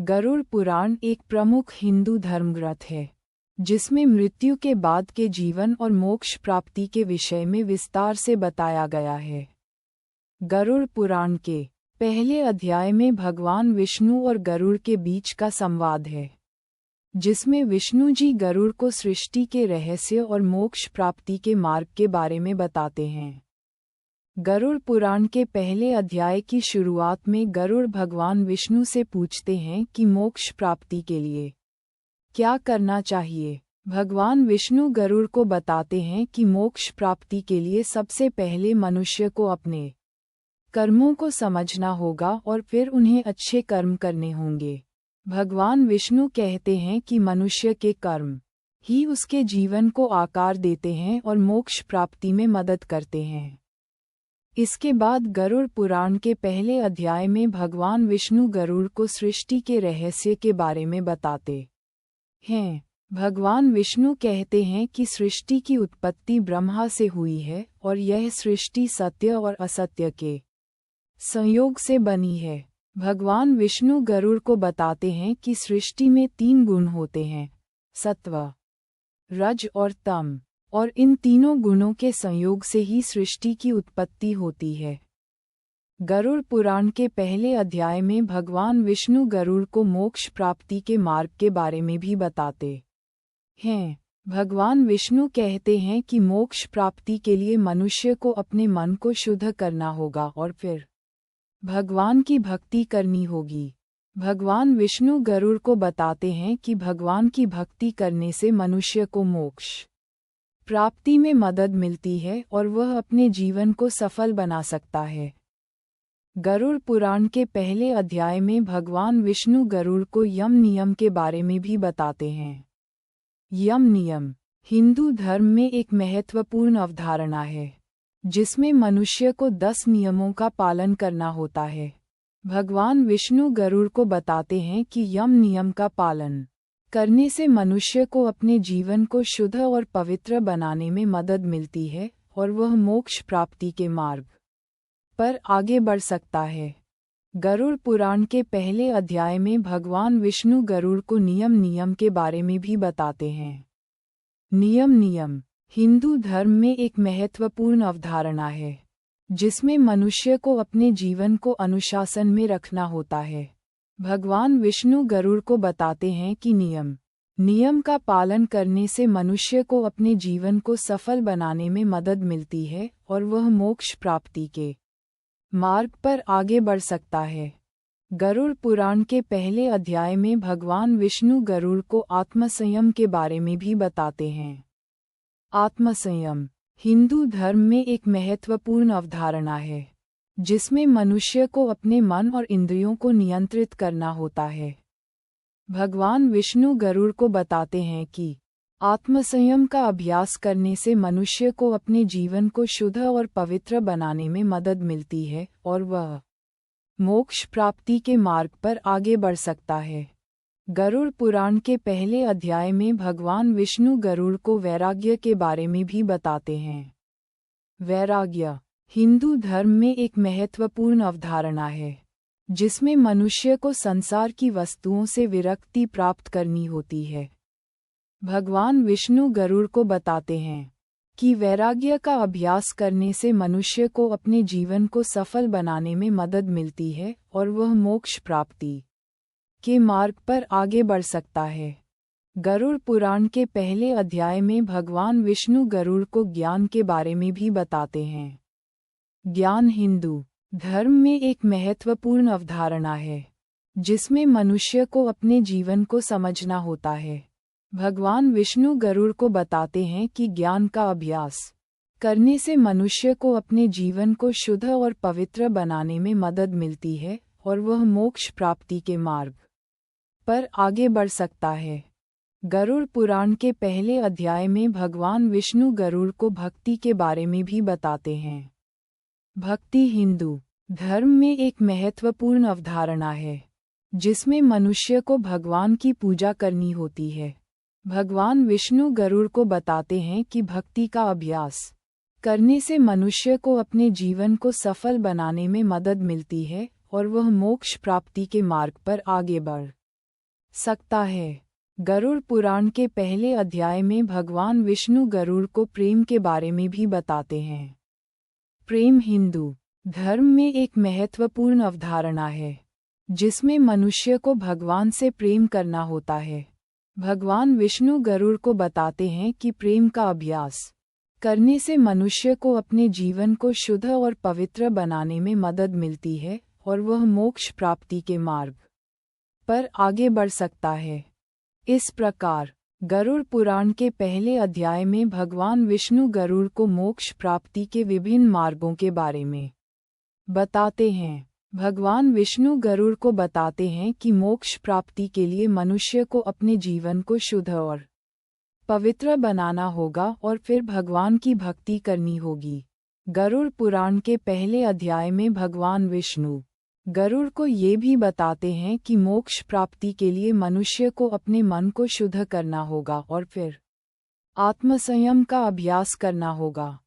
गरुड़ पुराण एक प्रमुख हिंदू धर्मग्रंथ है, जिसमें मृत्यु के बाद के जीवन और मोक्ष प्राप्ति के विषय में विस्तार से बताया गया है। गरुड़ पुराण के पहले अध्याय में भगवान विष्णु और गरुड़ के बीच का संवाद है, जिसमें विष्णु जी गरुड़ को सृष्टि के रहस्य और मोक्ष प्राप्ति के मार्ग के बारे में बताते हैं। गरुड़ पुराण के पहले अध्याय की शुरुआत में गरुड़ भगवान विष्णु से पूछते हैं कि मोक्ष प्राप्ति के लिए क्या करना चाहिए। भगवान विष्णु गरुड़ को बताते हैं कि मोक्ष प्राप्ति के लिए सबसे पहले मनुष्य को अपने कर्मों को समझना होगा और फिर उन्हें अच्छे कर्म करने होंगे। भगवान विष्णु कहते हैं कि मनुष्य के कर्म ही उसके जीवन को आकार देते हैं और मोक्ष प्राप्ति में मदद करते हैं। इसके बाद गरुड़ पुराण के पहले अध्याय में भगवान विष्णु गरुड़ को सृष्टि के रहस्य के बारे में बताते हैं। भगवान विष्णु कहते हैं कि सृष्टि की उत्पत्ति ब्रह्मा से हुई है और यह सृष्टि सत्य और असत्य के संयोग से बनी है। भगवान विष्णु गरुड़ को बताते हैं कि सृष्टि में 3 गुण होते हैं, सत्व, रज और तम, और इन तीनों गुणों के संयोग से ही सृष्टि की उत्पत्ति होती है। गरुड़ पुराण के पहले अध्याय में भगवान विष्णु गरुड़ को मोक्ष प्राप्ति के मार्ग के बारे में भी बताते हैं। भगवान विष्णु कहते हैं कि मोक्ष प्राप्ति के लिए मनुष्य को अपने मन को शुद्ध करना होगा और फिर भगवान की भक्ति करनी होगी। भगवान विष्णु गरुड़ को बताते हैं कि भगवान की भक्ति करने से मनुष्य को मोक्ष प्राप्ति में मदद मिलती है और वह अपने जीवन को सफल बना सकता है। गरुड़ पुराण के पहले अध्याय में भगवान विष्णु गरुड़ को यम नियम के बारे में भी बताते हैं। यम नियम हिंदू धर्म में एक महत्वपूर्ण अवधारणा है, जिसमें मनुष्य को 10 नियमों का पालन करना होता है। भगवान विष्णु गरुड़ को बताते हैं कि यम नियम का पालन करने से मनुष्य को अपने जीवन को शुद्ध और पवित्र बनाने में मदद मिलती है और वह मोक्ष प्राप्ति के मार्ग पर आगे बढ़ सकता है। गरुड़ पुराण के पहले अध्याय में भगवान विष्णु गरुड़ को नियम के बारे में भी बताते हैं। नियम हिंदू धर्म में एक महत्वपूर्ण अवधारणा है, जिसमें मनुष्य को अपने जीवन को अनुशासन में रखना होता है। भगवान विष्णु गरुड़ को बताते हैं कि नियम का पालन करने से मनुष्य को अपने जीवन को सफल बनाने में मदद मिलती है और वह मोक्ष प्राप्ति के मार्ग पर आगे बढ़ सकता है। गरुड़ पुराण के पहले अध्याय में भगवान विष्णु गरुड़ को आत्मसंयम के बारे में भी बताते हैं। आत्मसंयम हिंदू धर्म में एक महत्वपूर्ण अवधारणा है, जिसमें मनुष्य को अपने मन और इंद्रियों को नियंत्रित करना होता है। भगवान विष्णु गरुड़ को बताते हैं कि आत्मसंयम का अभ्यास करने से मनुष्य को अपने जीवन को शुद्ध और पवित्र बनाने में मदद मिलती है और वह मोक्ष प्राप्ति के मार्ग पर आगे बढ़ सकता है। गरुड़ पुराण के पहले अध्याय में भगवान विष्णु गरुड़ को वैराग्य के बारे में भी बताते हैं। वैराग्य हिंदू धर्म में एक महत्वपूर्ण अवधारणा है, जिसमें मनुष्य को संसार की वस्तुओं से विरक्ति प्राप्त करनी होती है। भगवान विष्णु गरुड़ को बताते हैं कि वैराग्य का अभ्यास करने से मनुष्य को अपने जीवन को सफल बनाने में मदद मिलती है और वह मोक्ष प्राप्ति के मार्ग पर आगे बढ़ सकता है। गरुड़ पुराण के पहले अध्याय में भगवान विष्णु गरुड़ को ज्ञान के बारे में भी बताते हैं। ज्ञान हिंदू धर्म में एक महत्वपूर्ण अवधारणा है, जिसमें मनुष्य को अपने जीवन को समझना होता है। भगवान विष्णु गरुड़ को बताते हैं कि ज्ञान का अभ्यास करने से मनुष्य को अपने जीवन को शुद्ध और पवित्र बनाने में मदद मिलती है और वह मोक्ष प्राप्ति के मार्ग पर आगे बढ़ सकता है। गरुड़ पुराण के पहले अध्याय में भगवान विष्णु गरुड़ को भक्ति के बारे में भी बताते हैं। भक्ति हिंदू धर्म में एक महत्वपूर्ण अवधारणा है, जिसमें मनुष्य को भगवान की पूजा करनी होती है। भगवान विष्णु गरुड़ को बताते हैं कि भक्ति का अभ्यास करने से मनुष्य को अपने जीवन को सफल बनाने में मदद मिलती है और वह मोक्ष प्राप्ति के मार्ग पर आगे बढ़ सकता है। गरुड़ पुराण के पहले अध्याय में भगवान विष्णु गरुड़ को प्रेम के बारे में भी बताते हैं। प्रेम हिंदू धर्म में एक महत्वपूर्ण अवधारणा है, जिसमें मनुष्य को भगवान से प्रेम करना होता है। भगवान विष्णु गरुड़ को बताते हैं कि प्रेम का अभ्यास करने से मनुष्य को अपने जीवन को शुद्ध और पवित्र बनाने में मदद मिलती है और वह मोक्ष प्राप्ति के मार्ग पर आगे बढ़ सकता है। इस प्रकार गरुड़ पुराण के पहले अध्याय में भगवान विष्णु गरुड़ को मोक्ष प्राप्ति के विभिन्न मार्गों के बारे में बताते हैं। भगवान विष्णु गरुड़ को बताते हैं कि मोक्ष प्राप्ति के लिए मनुष्य को अपने जीवन को शुद्ध और पवित्र बनाना होगा और फिर भगवान की भक्ति करनी होगी। गरुड़ पुराण के पहले अध्याय में भगवान विष्णु गरुड़ को ये भी बताते हैं कि मोक्ष प्राप्ति के लिए मनुष्य को अपने मन को शुद्ध करना होगा और फिर आत्मसंयम का अभ्यास करना होगा।